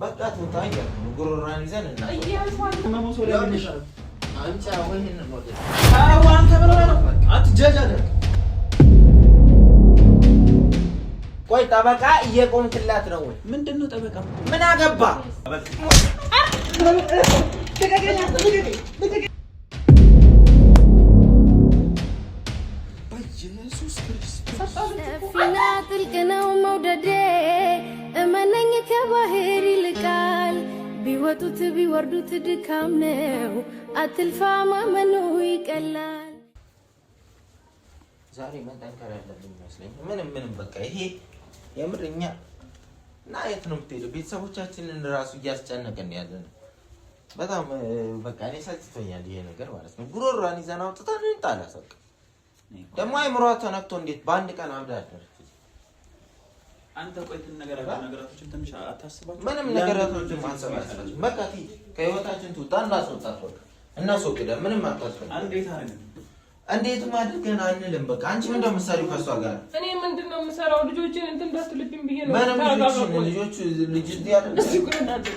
በቃ ተውጣኛ ጉሮራን ይዘን እና መሞሶላ ይልሽ አንቺ አሁን ይሄን ነው አዎ አንተ ብለው ነው አትጃጃለ ቆይ ጠበቃ እየቆምክላት ነው ወይ ምንድነው ጠበቃ ምን አገባ በኢየሱስ ክርስቶስ ፊና ጥልቅነው መውደዴ እመነኝ ከባህር ይልቃል ቢወጡት ቢወርዱት ድካም ነው አትልፋ ማመኑ ይቀላል ዛሬ መጠንከር ያለብን ይመስለኛል ምንም በቃ ይሄ የምርኛ እና የት ነው የምትሄደው ቤተሰቦቻችንን ራሱ እያስጨነቀን ያለን በጣም በቃ እኔ ሰልችቶኛል ይሄ ነገር ማለት ነው ጉሮሯን ይዘን አውጥተን እንጣላሰቅ ደግሞ አይምሯ ተነክቶ እንዴት በአንድ ቀን አብዳ አደረች አንተ ቆይትን ነገራቶችን ትንሽ አታስባችሁ ምንም ነገራቶችን ማንሰባሰብ በቃ ከህይወታችን ትውጣ እናስወጣት በቃ እናስወግደ ምንም አታስፈልግ እንዴት አረጋግ እንዴት ማድርገን አንልም በቃ አንቺ ምን እንደምትሰሪው ከሷ ጋር እኔ ምንድነው የምሰራው ልጆችን እንትን እንዳትልብኝ ብዬ ነው ምንም ልጆች ልጅ ያለ እስቲ ጉረናት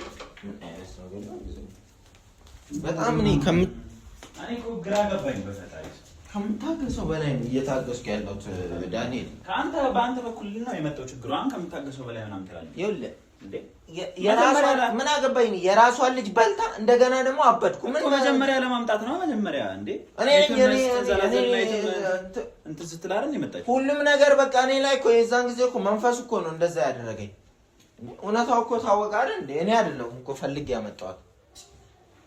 በጣም እኔ እኮ ግራ ገባኝ በፈጣሪ ከምታገሰው በላይ ነው እየታገስኩ ያለሁት ዳንኤል ካንተ በአንተ በኩል ነው የመጣው ችግሩ አንተ ከምታገሰው በላይ ምናምን ትላለህ ይኸውልህ እንዴ የራሷን ምን አገባኝ የራሷን ልጅ በልታ እንደገና ደግሞ አበድኩ ምን መጀመሪያ ለማምጣት ነው መጀመሪያ እንዴ እኔ እንትን ስትላረን የመጣች ሁሉም ነገር በቃ እኔ ላይ እኮ የዛን ጊዜ እኮ መንፈሱ እኮ ነው እንደዛ ያደረገኝ እውነታው እኮ ታወቀ አይደል እንዴ እኔ አይደለሁም እኮ ፈልጌ ያመጣኋት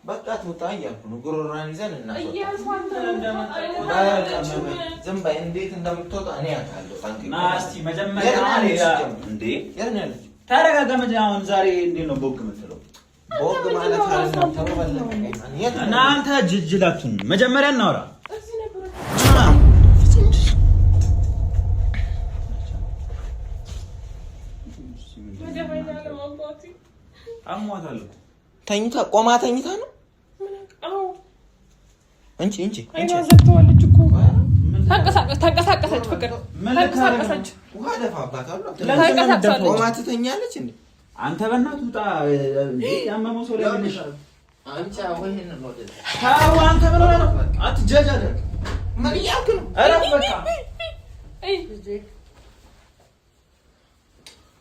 በቃ ትውጣ እያልኩ ነው ጉሮሯን ይዘን እናስወጣ ዝም በይ እንዴት እንደምትወጣ እኔ አውቃለሁ ና እስቲ መጀመሪያ እንዴ ተረጋጋ መጀመሪያ ዛሬ እንዴት ነው ቦግ የምትለው ቦግ ማለት አይደለም ተበለቀ እና አንተ ጅጅላቱን መጀመሪያ እናወራ እዚህ ነበር አሟታለሁ ተኝታ ቆማ ተኝታ ነው አው እንጂ አይኗ ዘግተዋለች እኮ ተንቀሳቀሰች ፍቅር ተንቀሳቀሰች ውሃ ደፋባታለሁ ተንቀሳቀሰች ቆማ ትተኛለች እንዴ አንተ በእናትህ ውጣ እንዴ ያመመው ሰው ላይ ነሽ አንቺ አሁን ይሄን ነው ወደ ታው አንተ ብለው ነው አትጃጃለ ምን ያልክ ነው ኧረ በቃ አይ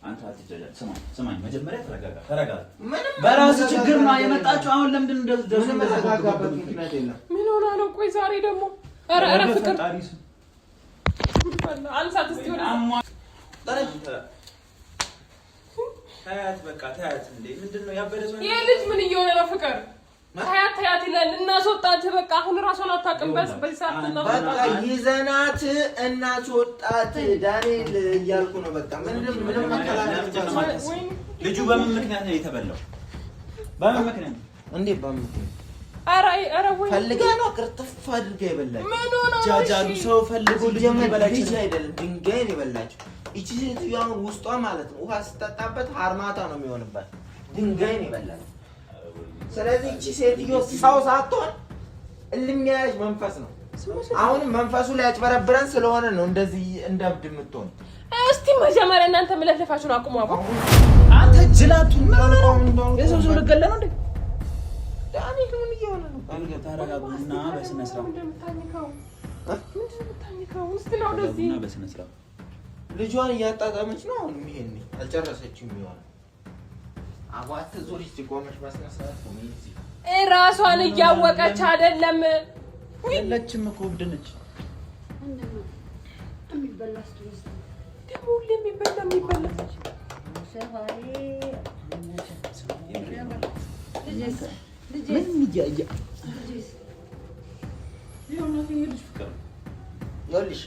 አንተ አትጃጃለ ስማኝ መጀመሪያ ተረጋጋ በራስ ችግር ነው የመጣችው አሁን ለምንድን እንደዚህ ተረጋጋበት ምክንያት የለም ምን ሆነ ነው ቆይ ዛሬ ደግሞ ኧረ ፍቅር አንሳት እስቲ ወደ ታያት በቃ ታያት እንዴ ምንድነው ያበደሰው ይሄ ልጅ ምን እየሆነ ነው ፍቅር ታያት ይላል እናስወጣት በቃ አሁን ራሷን አታውቅም በሰዓት እናስወጣት በቃ ይዘናት እናስወጣት ዳንኤል እያልኩ ነው በቃ ምንም መከላከል ልጁ በምን ምክንያት ነው የተበላው በምን ምክንያት እንዴ በምን ኧረ ወይ ፈልጋ ነው ቅርጥፍ አድርጋ የበላች ምን ሆነ ጃጃሉ ሰው ፈልጎ ልጅ ይበላች አይደለም ድንጋይ ነው የበላች እቺ ሴትዮ አሁን ውስጧ ማለት ነው ውሃ ስትጠጣበት አርማታ ነው የሚሆንባት ድንጋይ ነው የበላች ስለዚህ እቺ ሴትዮ ሰው ሳትሆን እልሚያሽ መንፈስ ነው አሁን መንፈሱ ላይ ያጭበረብረን ስለሆነ ነው እንደዚህ እንደብድ የምትሆን እስቲ መጀመሪያ እናንተ መለፍለፋችሁን አቁሙ አባ አንተ ጅላቱን ነው የሰው ሰው ልገለ ነው እንዴ ዳንኤል ምን ይሆነ ነው አንተ ታረጋጉና በስነ ስርዓት እንደምታኝከው እስቲ ነው እንደዚህ በስነ ስርዓት ልጇን እያጣጣመች ነው አሁን ይሄን አልጨረሰችም ይሆናል አዋት ዞር ይቆመሽ በስነ ስርዓት ነው እዚህ ራሷን እያወቀች አይደለም የለችም እኮ እብድ ነች ምንድነው የሚበላስ ትወስ ደግሞ ሁሌ የሚበላ ሰባይ ምን ይያያ ይኸውልሽ ፍቅር ይኸውልሽ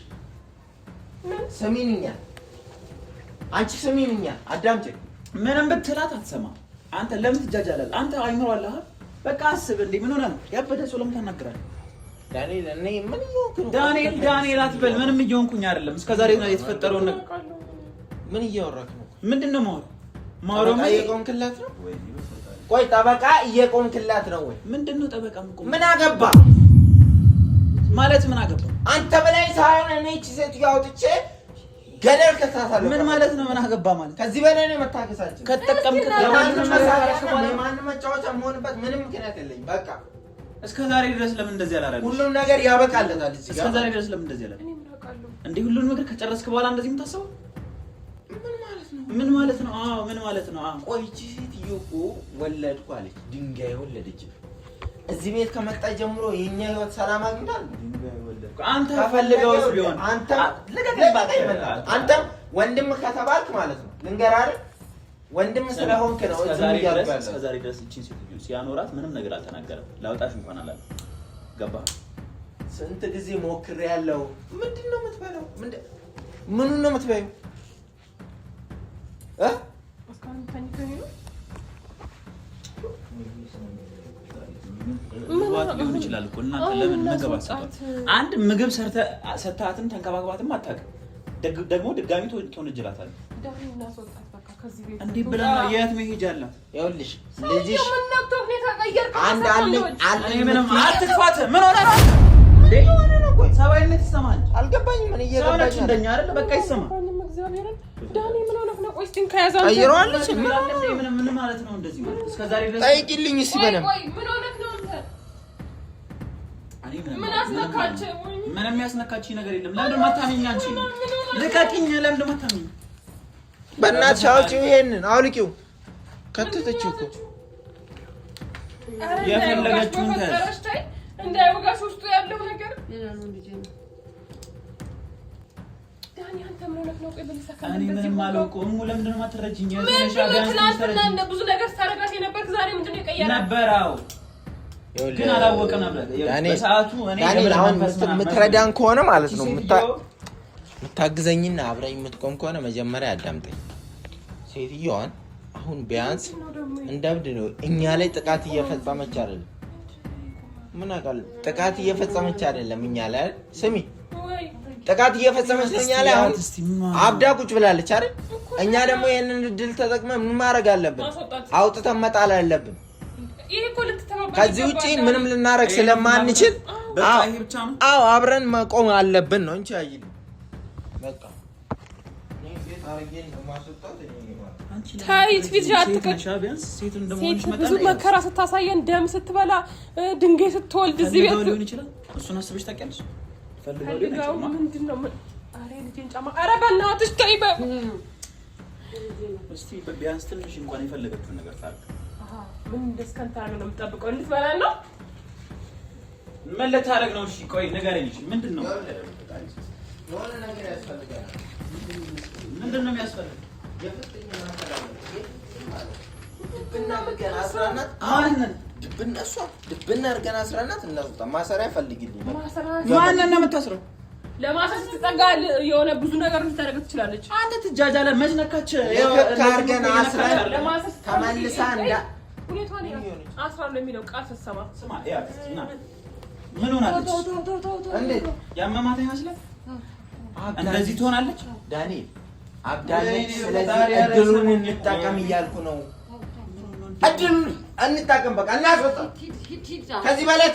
ስሚኝኛ አንቺ ስሚኝኛ አዳምጪኝ ምንም ብትላት አትሰማ አንተ ለምን ትጃጃላለህ አንተ አይምሮ አለህ በቃ አስብ እንዴ ምን ሆነ ነው ያበደ ሰው ለምን ታናግራለህ ዳንኤል እኔ ምን ይሆንኩ ነው ዳንኤል አትበል ምንም እየሆንኩኝ አይደለም እስከዛሬ የተፈጠረው ነገር ምን እያወራክ ነው ምንድነው ማውራው እየቆምክላት ነው ቆይ ጠበቃ እየቆምክላት ነው ወይ ምንድነው ጠበቃ ምን አገባ ማለት ምን አገባ አንተ በላይ ሳይሆን እኔ እቺ ሴት ያውጥቼ ገደል ከታታለ ምን ማለት ነው? ምን አገባ ማለት ከዚህ በላይ ነው መታገሳችን። ከተጠቀምክ የማንም መጫወቻ መሆንበት ምንም ምክንያት የለኝም። በቃ እስከ ዛሬ ድረስ ለምን እንደዚህ አላረጋግጥ? ሁሉም ነገር ያበቃለታል። እስከ ዛሬ ድረስ ለምን እንደዚህ አላረጋግጥ? እኔ ምን አውቃለሁ እንዴ ሁሉን ነገር ከጨረስክ በኋላ እንደዚህ የምታስበው ምን ማለት ነው? አዎ ምን ማለት ነው? አዎ ቆይቺ ሴትዮ እኮ ወለድኩ አለች። ድንጋይ ወለደች። እዚህ ቤት ከመጣ ጀምሮ የኛ ህይወት ሰላም አግኝቷል። ድንጋይ ወለድኩ። አንተ ፈልገውስ ቢሆን አንተ ወንድም ከተባልክ ማለት ነው ልንገርህ አይደል? ወንድም ስለሆንክ ነው እዚህ ያልባል። እስከ ዛሬ ድረስ እቺን ሴትዮ ሲያኖራት ምንም ነገር አልተናገረም። ላውጣሽ እንኳን አላለ። ገባ ስንት ጊዜ ሞክሬያለሁ። ምንድነው የምትበላው? ምኑን ነው የምትበይው? አስካን ታንከኝ ነው ምዋት ሊሆን ይችላል እኮ እናንተ ለምን ምግብ አሰጣት? አንድ ምግብ ሰጣትን ተንከባክባትም አታውቅም። ደግሞ ድጋሚ ትሆንጅላታል። ዳሪና ሶጣት በቃ ከዚህ ቤት እንዴ ብለና የት መሄጃ አላት? ይኸውልሽ ልጅሽ ምን ነው ተውኔታ ቀየርኩ። አንድ አለ ምንም አትፋት። ምን ሆነ ነው እንዴ? ሰባይነት ይሰማል። አልገባኝም። ምን እየገባኝ እንደኛ አይደል? በቃ ይሰማ እግዚአብሔርን ዳኒ ምን ሆነህ ነው? ቆይ እስኪን ከያዛው ቀይሯለች። ምን ማለት ነው እንደዚህ ማለት? እስከዛሬ ድረስ ጠይቂልኝ እስኪ በደምብ። ቆይ ምን ሆነህ ነው አንተ? ምን አስነካች? ምንም ያስነካችኝ ነገር የለም። ለምን ማታመኝ አንቺ? ልቀቂኝ። ለምን ማታመኝ? በእናትሽ አውጪው፣ ይሄንን አውልቂው። ከተተችው እኮ የፈለገችውን ተረሽ ታይ እንዳይወጋሽ ውስጡ ያለው ነገር ዳኒ አንተ ምን ሆነህ ነው? ቆይ በልሰካ እኔ ምንም አላውቅም። ለምንድን ነው የማትረጂኝ? ትናንትና ብዙ ነገር ታረጋት የነበርክ ዛሬ ምንድን ነው የቀየረው? ነበረው ግን አላወቀም ነበር። በሰዓቱ እኔ አሁን የምትረዳን ከሆነ ማለት ነው የምታግዘኝና አብረኝ የምትቆም ከሆነ መጀመሪያ አዳምጠኝ። ሴትዮዋን አሁን ቢያንስ እንደብድ ነው እኛ ላይ ጥቃት እየፈጸመች አይደለም። ምን አውቃለሁ? ጥቃት እየፈጸመች አይደለም እኛ ላይ። ስሚ ጥቃት እየፈጸመች እኛ ላይ አሁን አብዳ ቁጭ ብላለች አይደል? እኛ ደግሞ ይሄንን እድል ተጠቅመን ምን ማድረግ አለብን? አውጥተን መጣል አለብን። ከዚህ ውጪ ምንም ልናረግ ስለማንችል አዎ አብረን መቆም አለብን ነው እንጂ አይደል? በቃ እኔ ቤት አርጌን ማስወጣት ታይት ፊት ያትከች ሴት እንደሞንሽ መጣ ብዙ መከራ ስታሳየን ደም ስትበላ ድንጋይ ስትወልድ እዚህ ቤት ሊሆን ይችላል። እሱን አስበሽ ታውቂያለሽ? ፈልጋው ምንድነው? አሬ ልጄን ጫማ አረ በእናትሽ ተይ እስቲ ቢያንስ ትንሽ እንኳን የፈለገችውን ነገር ታርግ። ምን እንደስከንታ ነው የምጠብቀው? እንድትበላ ነው? ምን ልታረግ ነው? እሺ ቆይ ንገረኝ። እሺ ምንድነው? የሆነ ነገር ያስፈልጋል። ምንድነው የሚያስፈልግ? ድብና አድርገን አስረናት እናውጣ። ማሰሪያ ፈልግልኝ። ማንን ነው የምታስረው? ለማሰር ስትጠጋ የሆነ ብዙ ነገር ልታደርግ ትችላለች። አንተ ትጃጃለህ። መች ነካች? አድርገን አስረን ተመልሳ እንዳ ሁኔታውን አስራ ነው የሚለው ቃል ስትሰማ ስማ ያክስቲና ምን ሆናለች? እንዴት ያመማት ይመስላል? እንደዚህ ትሆናለች? ዳንኤል አብዳለች። ስለዚህ እድሉን እንጠቀም እያልኩ ነው። እድሉን እንጠቀም። በቃ እናስወጣ። ከዚህ በላይ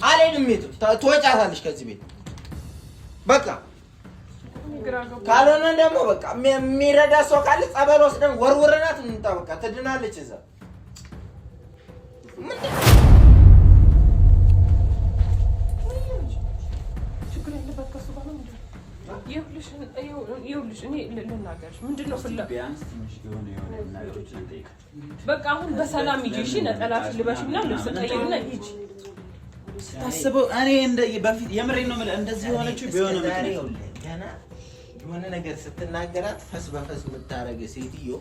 አልሄድም። የትም ትወጫታለች ከዚህ ቤት በቃ። ካልሆነ ደግሞ በቃ የሚረዳ ሰው ካለ ጸበል ወስደን ወርውረናት እንምጣ። በቃ ትድናለች እዛ። ይኸውልሽ እኔ ልናገርሽ ምንድነው ፍላጎት ቢያንስ ትንሽ የሆነ ነገሮችን እንጠይቅ። በቃ አሁን በሰላም ሂጂ እሺ። ነጠላሽን ልበሽና ልብስ ቀይርና ሂጂ። ታስበው እኔ እንደ በፊት የምሬን ነው የምልህ እንደዚህ የሆነችው ቢሆን ነው ገና የሆነ ነገር ስትናገራት ፈስ በፈስ የምታረግ ሴትዮ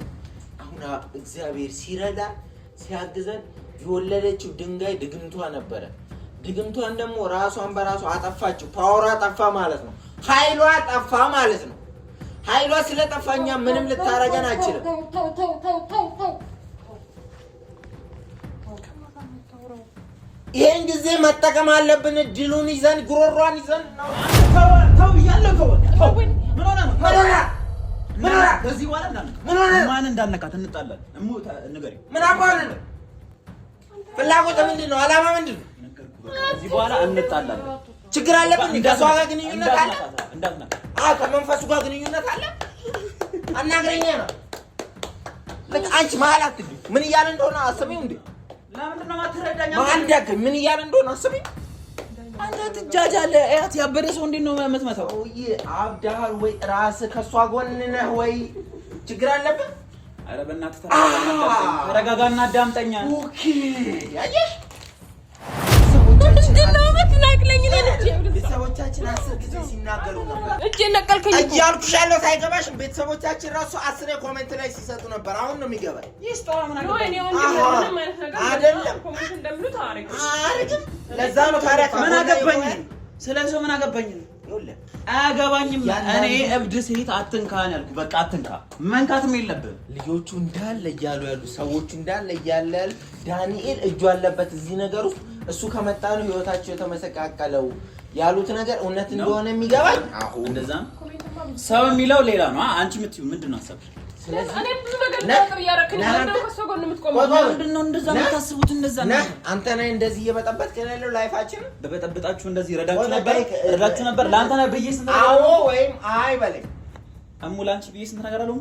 አሁን እግዚአብሔር ሲረዳ ሲያግዘን የወለደችው ድንጋይ ድግምቷ ነበረ። ድግምቷን ደግሞ ራሷን በራሷ አጠፋችው። ፓወሯ ጠፋ ማለት ነው። ኃይሏ ጠፋ ማለት ነው። ኃይሏ ስለጠፋኛ ምንም ልታረገን አትችልም። ይሄን ጊዜ መጠቀም አለብን። እድሉን ይዘን ጉሮሯን ይዘን ነው። ተው ይያለው ተው። ምን ሆነ ነው? ምን ሆነ? ከዚህ በኋላ ማን እንዳነካት እንጣላለን። ንገሪው። ምን አባል ነው? ፍላጎት ምንድን ነው? አላማ ምንድን ነው? ከዚህ በኋላ እንጣላለን። ችግር አለብን ከሷ ጋር ግንኙነት አለ እንዳትነካ ከመንፈሱ ጋር ግንኙነት አለ አናግረኛ ነው ለካ አንቺ መሀል አትግቢ ምን እያለ እንደሆነ አስቢው እንዴ ለምንድን ነው ማትረዳኛ ማንዳክ ምን እያለ እንደሆነ አስቢው አንተ ትጃጃለህ እያት ያበደ ሰው እንዴት ነው የምትመታው አብዳሃል ወይ ራስ ከሷ ጎን ነህ ወይ ችግር አለብን አረ በእናትህ ተረጋጋና አዳምጠኛ ኦኬ ያየሽ ቤተሰቦቻችን 10 ጊዜ ሲናገሩ ነበር እጄ ነቀልከኝ እያልኩሽ ያለው ታይገባሽም ቤተሰቦቻችን ራሱ 10 ኮሜንት ላይ ሲሰጡ ነበር አሁን ነው የሚገባኝ ይስጣው ምን አይደለም ኮሜንት እንደምሉት አረግ ለዛ ነው ታዲያ ምን አገባኝ ስለዚህ ምን አገባኝ ይኸውልህ አያገባኝም እኔ እብድ ሴት አትንካን ያልኩ በቃ አትንካ መንካትም የለብህም ልጆቹ እንዳለ እያሉ ያሉ ሰዎቹ እንዳለ እያለ ዳንኤል እጁ አለበት እዚህ ነገር ውስጥ እሱ ከመጣ ነው ህይወታቸው የተመሰቃቀለው ያሉት ነገር እውነት እንደሆነ የሚገባኝ አሁን እንደዛ ሰው የሚለው ሌላ ነው አንቺ የምትይው ምንድነው አሰብሽ ስለዚህ እኔ ብዙ ነገር ታቀር ያረክኝ ነው ከሰው ጋር የምትቆመው ምንድነው እንደዛ የምታስቡት እንደዛ ነው አንተ ነህ እንደዚህ እየበጠበጥ ከሌለው ላይፋችን በበጠበጣችሁ እንደዚህ ረዳችሁ ነበር ለአንተ ነው በየስ ነገር አዎ ወይም አይ በለኝ አሙላንቺ በየስ ነገር አለው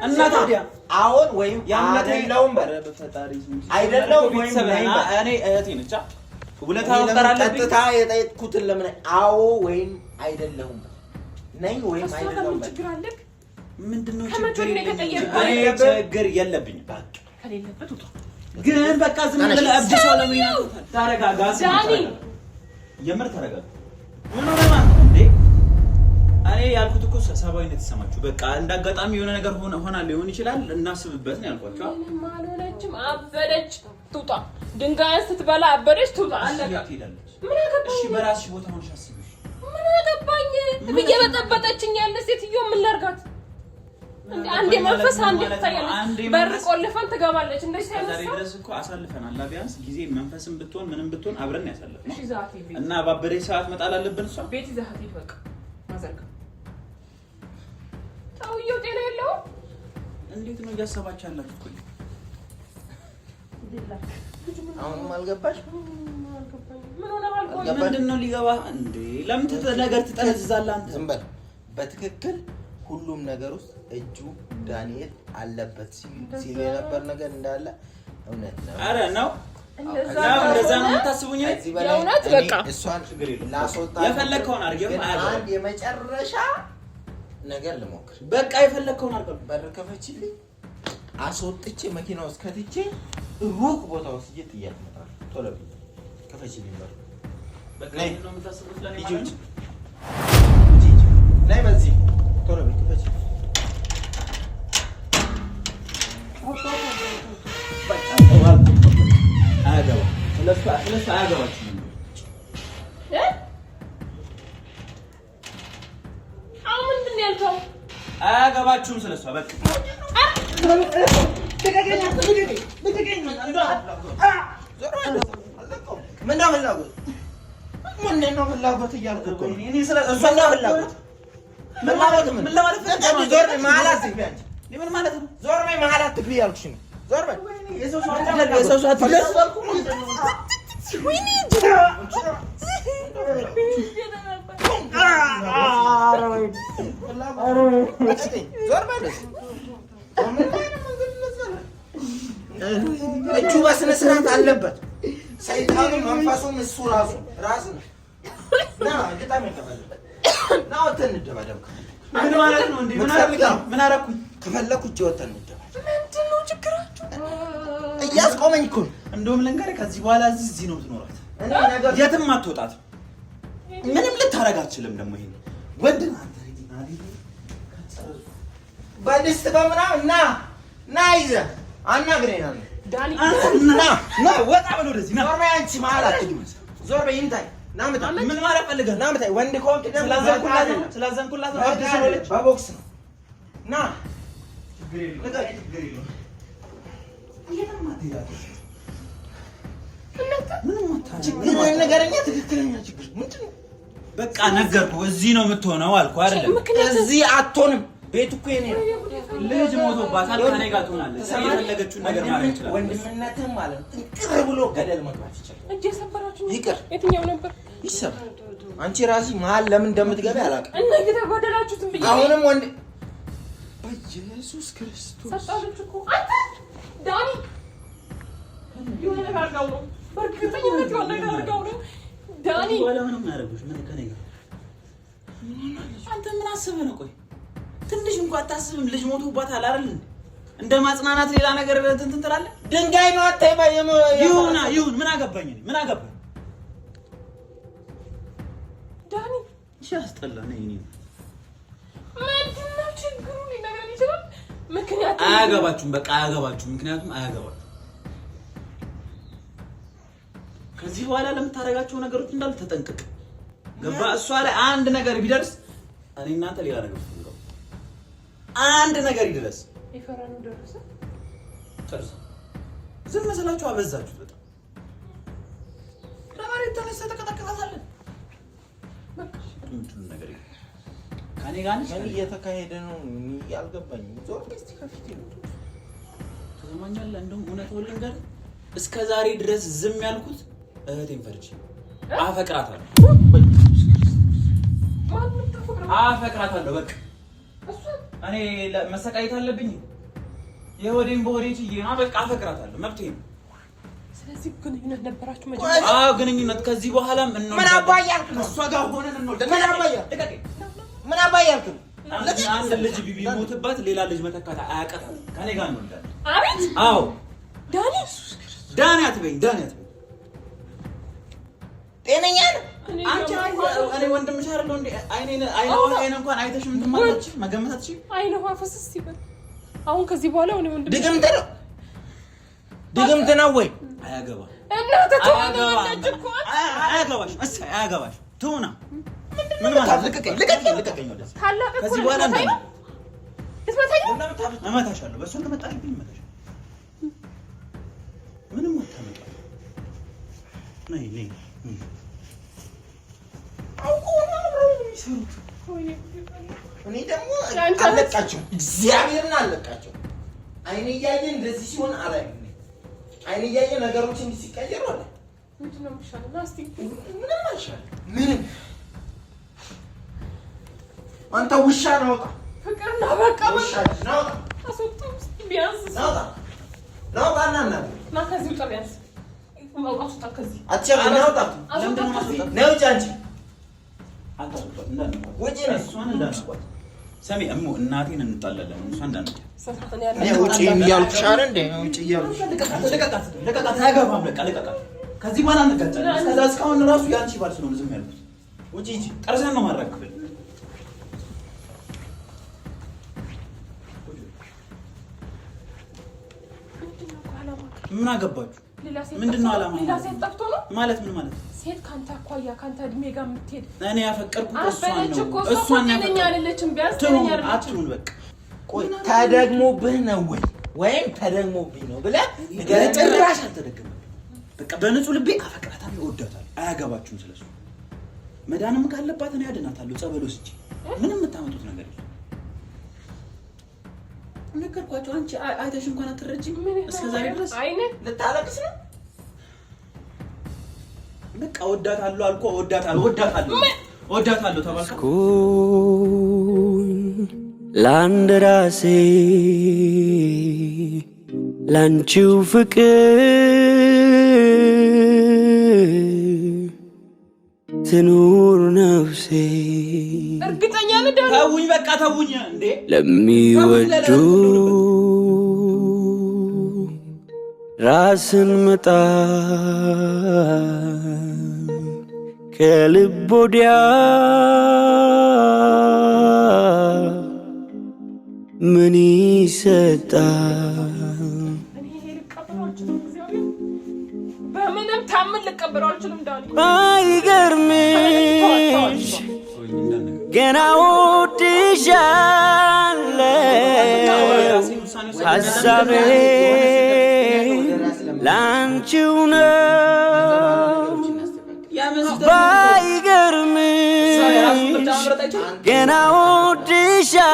እና ታዲያ አሁን ወይም አይደለውም በፈጣሪ አይደለውም ወይም እኔ እህቴ ነች ሁለታ ወጣር አለብኝ ቀጥታ የጠየቅኩትን ለምን አዎ ወይም አይደለሁም ነኝ ወይም አይደለሁም ችግር አለክ ምንድነው ችግር የለብኝም ከሌለበት ወጣ ግን በቃ ዝም ብለህ አብድ ሰው ለምን ያውቃል ታረጋጋ ዳኒ የምር ተረጋጋ ምን ሆነ ማለት እንዴ እኔ ያልኩት እኮ ሰባዊነት ተሰማችሁ በቃ እንዳጋጣሚ የሆነ ነገር ሆና ሊሆን ይችላል እናስብበት ነው ያልኳችሁ ማለችም አበደች ትውጣ ድንጋይ ስትበላ አበደች ትውጣ አለካ ምን አገባኝ እሺ በራስሽ ቦታ ሆነሽ አስቢሽ ምን አገባኝ እየበጠበጠችኝ ያለ ሴትዮ ምን ላርጋት አንዴ መንፈስ አንዴ ታያለች በር ቆልፈን ትገባለች እንደዚህ ዛሬ ድረስ እኮ አሳልፈናል ቢያንስ ጊዜ መንፈስም ብትሆን ምንም ብትሆን አብረን ያሳልፈናል እሺ ዛቲ እና ባበሬ ሰዓት መጣል አለብን እሷ ቤት ዛቲ በቃ ማዘርጋ ታውየው ጤና የለውም እንዴት ነው እያሰባችሁ ያላችሁ እኮ አሁንም አልገባሽ ምን ሆነ ባልቆ ምንድነው ሊገባ እንዴ ለምን ነገር ትጠነዝዛለህ አንተ ዝም በል በትክክል ሁሉም ነገር ውስጥ እጁ ዳንኤል አለበት ሲል የነበር ነገር እንዳለ እውነት ነው አረ ነው እንደዛ ነው የምታስቡኝ የእውነት በቃ እሷን ችግር የለም ላስወጣ የፈለከውን አድርገው አንድ የመጨረሻ ነገር ልሞክር በቃ የፈለከውን አድርገው በር ከፈችልኝ አስወጥቼ መኪና ውስጥ ከትቼ ሩቅ ቦታ ውስጥ እየጥያት መጣሁ ቶሎ ከፈችልኝ በር በቃ ነው የምታስቡት ለኔ ልጆች ላይ በዚህ ቶሎ ከፈች በቃ ተዋል አያገባ ስለሱ አያገባችሁ አሁን ምንድን ነው ያልከው አያገባችሁም ስለሷ በቃ ምንድነው ፍላጎት እያልኩ እኮ እኔ ስለሷ ፍላጎት ምን ማለት ነው? ምን ማለት ነው? ዞር በይ መሀል አትግቢ አንቺ። ምን ማለት ነው? ዞር በይ መሀል አትግቢ ያልኩሽ ነው። ዞር በይ የሰው ሰው አትደርስ እጁ በስነ ስርዓት አለበት። ሰይጣኑ መንፈሱም እሱ ራሱ ነው። ና ግጣም ይከፈልበት ና ወተን እንደባደብ ምን ማለት ነው? እንዴ ምን አረኩኝ? ከፈለኩ እጅ ወተን እንደባደብ ምንድነው ችግራችሁ? እያስቆመኝ እኮ እንደውም ልንገርህ ከዚህ በኋላ እዚህ ነው ትኖራት። እኔ ነገር የትም አትወጣት። ምንም ልታረግ አትችልም። ደግሞ ይሄን ወንድ አንተ በድስት በምናምን ና ይዘህ አናግረኝ ነው ዳኒ ና ወጣ ብሎ ወደዚህ ና። ዞር በይ አንቺ መሀል አትግቢ። ዞር በይ ይምታይ ና ምታ ምን ማለት ፈልገህ? ና ምታይ ወንድ ከሆንክ ደግሞ ስላዘንኩላት ነው። በቦክስ ነው ና ችግር ነገረኛ ትክክለኛ ችግር ምንድን ነው? በቃ ነገርኩህ። እዚህ ነው የምትሆነው አልኩህ አይደል? እዚህ አትሆንም። ቤቱ እኮ የኔ ነው። ልጅ ሞቶባታል። ከኔ ጋር ትሆናለች። የፈለገችውን ነገር ማድረግ ይችላል። ወንድምነትም ማለት ነው ቅር ብሎ ገደል መግባት ይችላል። እጄ ሰበራችሁ። ይቅር የትኛው ነበር? ይሰበር አንቺ ራስሽ መሀል ለምን እንደምትገቢ አላውቅም። እና እየተጓደላችሁትን ብዬ አሁንም ወንድ በኢየሱስ ክርስቶስ ሰጣለች እኮ አንተ ዳኒ የሆነ ነገር አድርጋው ነው። በእርግጠኝነት የሆነ ነገር አድርጋው ነው ዳኒ። ወላ ምንም ያደርጉሽ ምን ከኔ ጋር አንተ ምን አስበህ ነው? ቆይ ትንሽ እንኳን አታስብም? ልጅ ሞቶባታል አይደል? እንደ ማጽናናት ሌላ ነገር እንትን ትላለህ። ድንጋይ ነው አታይባ ይሁን ምን አገባኝ ምን አገባኝ ዳኒ። ሲያስጠላ ነው ይሄ። ምንድነው ችግሩ? ሊነግረን ይችላል። ምክንያቱም አያገባችሁም፣ በቃ አያገባችሁም። ምክንያቱም አያገባችሁም። ከዚህ በኋላ ለምታደርጋቸው ነገሮች እንዳል ተጠንቀቅ። ገባ? እሷ ላይ አንድ ነገር ቢደርስ እኔ እናንተ ሌላ ነገር ነው። አንድ ነገር ይደርስ ይፈራኑ ደረሰ ጨርሰ ዝም መስላችሁ አበዛችሁት። በጣም ለማለት ተነሳ ተቀጣቀጣታለን። በቃ ምንድነው ነገር ከኔ ጋር ምን እየተካሄደ ነው? ያልገባኝም ዞር እስቲ ከፊት ነው ተሰማኛለህ። እንደውም እውነቱን ልንገር፣ እስከ ዛሬ ድረስ ዝም ያልኩት እህቴን ፈርቼ አፈቅራታለሁ። አፈቅራታለሁ በቃ እኔ መሰቃየት አለብኝ? የወዴን በወዴ ችዬ ነው። በቃ አፈቅራታለሁ፣ መብቴ ነው። ስለዚህ ግንኙነት ነበራችሁ መጀመሪያ? አዎ ግንኙነት። ከዚህ በኋላም ምን አባያልክ ነው? እሷ ጋር ሆነን ነው። ምን አባያልክ ነው? አንድ ልጅ ቢቢ ሞትባት ሌላ ልጅ መተካት አያቀታም። ከኔ ጋር ነው እንዳለ። አቤት አዎ ዳኒ ዳኒ አትበይኝ፣ ዳኒ አትበይኝ። ጤነኛ ነው አንቺ? እኔ ወንድምሽ አይደለሁ እንዴ? አይኔን እንኳን አይተሽ ምን ትማለች? መገመት አትችይም። አይነ ዋፈስስ ይበል። አሁን ከዚህ በኋላ እኔ ወንድምሽ ድግምት ነው ወይ? አያገባ እናንተ ተዋናለች እኮ አያገባሽ። እሰይ አያገባሽ። ትሆና ምን ማለት ልቀቀኝ ወደ ታላቅ እኮ ከዚህ በኋላ እንዴ ልትመታኝ እመታሻለሁ። በእሷ ከመጣሽብኝ እመታሻለሁ። ምንም አታመጣ። ነይ ነይ አውቆ ነው የሚሰሩት። እኔ ደግሞ አለቃቸው፣ እግዚአብሔርን አለቃቸው። አይኔ እያየ እንደዚህ ሲሆን አላየም። አይኔ እያየ ነገሮች እንዲህ ሲቀየሩ አለ። ምንድን ነው የሚሻለው? ናስቲ ምንም አይሻልም። ምንም አንተ ውሻ ናውጣ። ፍቅርና በቃ ውሻ ናውጣ። አስወጣው ቢያንስ ናውጣ ናውጣና ና ከዚህ ውጣ ቢያንስ አውጣ ከዚህ አትቸገር። ናውጣ ለምንድን ነው ማስወጣት? ነው ጃንቺ አታስወጣት እንዳለ ወጪ ነው። እሷን እንዳንስቋት ሰሚ እሙ እናቴን እንጣላለን። እሷን እንዳንስቋት ሰፋተን ያለ ውጪ እያልኩሽ አይደል እንዴ? ውጪ እያልኩሽ ልቀቃት። አያገባም። በቃ ልቀቃት። ከዚህ በኋላ እንጋጫለን። እስከዛ እስካሁን ራሱ ያንቺ ባል ስለሆነ ዝም ያልኩት። ውጪ እንጂ ጠርዘን ነው ማረክብል። ምን አገባችሁ? ምንድነው ዓላማ? ሌላ ሴት ጠፍቶ ነው ማለት ምን ማለት? ሴት ካንተ አኳያ ካንተ እድሜ ጋር የምትሄድ እኔ ያፈቀርኩት እሷን ነው። እሷን ጤነኛ አይደለችም። ቢያንስ ጤነኛ አይደለችም። አትሁን በቃ። ቆይ ተደግሞብህ ነው ወይ ወይም ተደግሞብኝ ነው ብለህ ንገረኝ። ጭራሽ አልተደገመም። በቃ በንጹህ ልቤ አፈቅራታለሁ፣ እወዳታለሁ። አያገባችሁም ስለሱ። መዳንም ካለባት እኔ አድናታለሁ ጸበል ወስጄ። ምንም የምታመጡት ነገር የለም። ነገርኳቸው። አንቺ አይተሽ እንኳን አትረጂም እስከዛሬ ድረስ። አይኔ ልታለቅስ ነው። በቃ እወዳታለሁ አልኩ። እወዳታለሁ ተባልኩ። ለአንድ ራሴ ላንቺው ፍቅር ትኑር ነፍሴ። እርግጠኛ ነኝ። ተውኝ በቃ ተውኝ እንዴ። ለሚወዱ ራስን መጣል ከልብ ወዲያ ምን ይሰጣል? በምንም ታምን ልቀበለው አልችልም። ዳኒ ባይገርምሽ ገና ወድሻለሁ ሀሳቤ ላንቺው ነው። ባይገርምሽ ገና ወድሻለሁ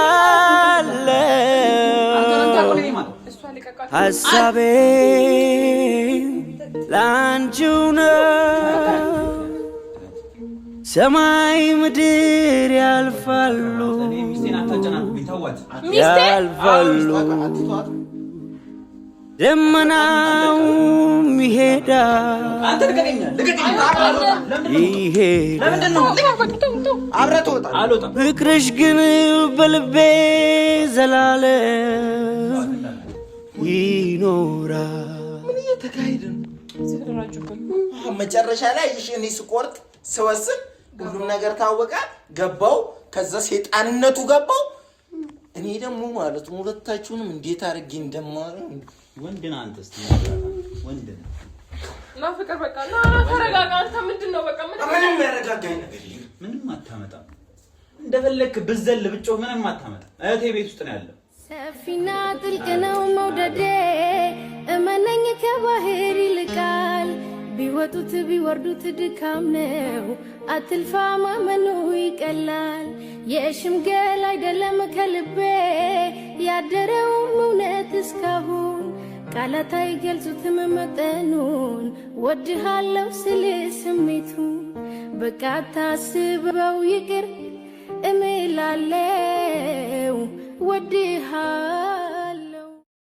ሀሳቤ ላንቺው ነው። ሰማይ ምድር ያልፋሉ ያልፋሉ ደመናውም ይሄዳል ፍቅርሽ ግን በልቤ ዘላለም ይኖራል። ምን እየተካሄደ ነው? መጨረሻ ላይ እኔ ስቆርጥ ስወስን ሁሉም ነገር ታወቀ ገባው። ከዛ ሰይጣንነቱ ገባው። እኔ ደግሞ ማለት ሁለታችሁንም እንዴት አድርጌ እንደማረ ወንድና አንተስ ወንድ ና ፍቅር በቃ ና ተረጋጋ። አንተ ምንድነው? በቃ ምንም ያረጋጋኝ ነገር የለም። ምንም አታመጣም። እንደፈለክ ብዘል ብጮህ ምንም አታመጣም። እህቴ ቤት ውስጥ ነው ያለው። ሰፊና ጥልቅ ነው መውደዴ እመነኝ ከባህር ይልቃል ቢወጡት ቢወርዱት ድካም ነው አትልፋ ማመኑ ይቀላል የሽምገል አይደለም ከልቤ ያደረው እውነት እስካሁን ቃላት አይገልጹትም መጠኑን ወድሃለው ስል ስሜቱን በቃ ታስበው ይቅር እምላለው ወድሃ